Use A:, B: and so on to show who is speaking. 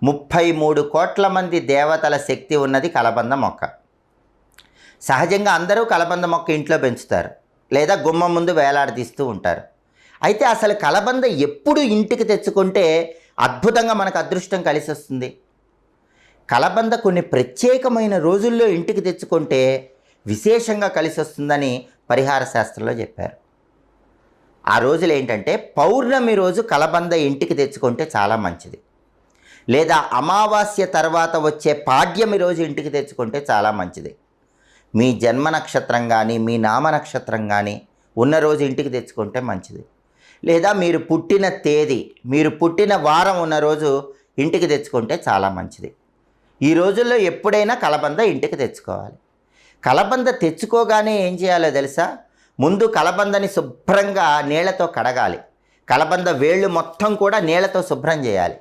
A: 33 కోట్ల మంది దేవతల శక్తి ఉన్నది కలబంద మొక్క. సహజంగా అందరూ కలబంద మొక్క ఇంట్లో పెంచుతారు, లేదా గుమ్మం ముందు వేలాడదీస్తూ ఉంటారు. అయితే అసలు కలబంద ఎప్పుడు ఇంటికి తెచ్చుకుంటే అద్భుతంగా మనకు అదృష్టం కలిసి వస్తుంది? కలబంద కొన్ని ప్రత్యేకమైన రోజుల్లో ఇంటికి తెచ్చుకుంటే విశేషంగా కలిసి వస్తుందని పరిహార శాస్త్రంలో చెప్పారు. ఆ రోజులు ఏంటంటే, పౌర్ణమి రోజు కలబంద ఇంటికి తెచ్చుకుంటే చాలా మంచిది, లేదా అమావాస్య తర్వాత వచ్చే పాడ్యమి రోజు ఇంటికి తెచ్చుకుంటే చాలా మంచిది. మీ జన్మ నక్షత్రం కానీ మీ నామ నక్షత్రం కానీ ఉన్న రోజు ఇంటికి తెచ్చుకుంటే మంచిది, లేదా మీరు పుట్టిన తేదీ, మీరు పుట్టిన వారం ఉన్న రోజు ఇంటికి తెచ్చుకుంటే చాలా మంచిది. ఈ రోజుల్లో ఎప్పుడైనా కలబంద ఇంటికి తెచ్చుకోవాలి. కలబంద తెచ్చుకోగానే ఏం చేయాలో తెలుసా? ముందు కలబందని శుభ్రంగా నీళ్లతో కడగాలి. కలబంద వేళ్ళు మొత్తం కూడా నీళ్లతో శుభ్రం చేయాలి.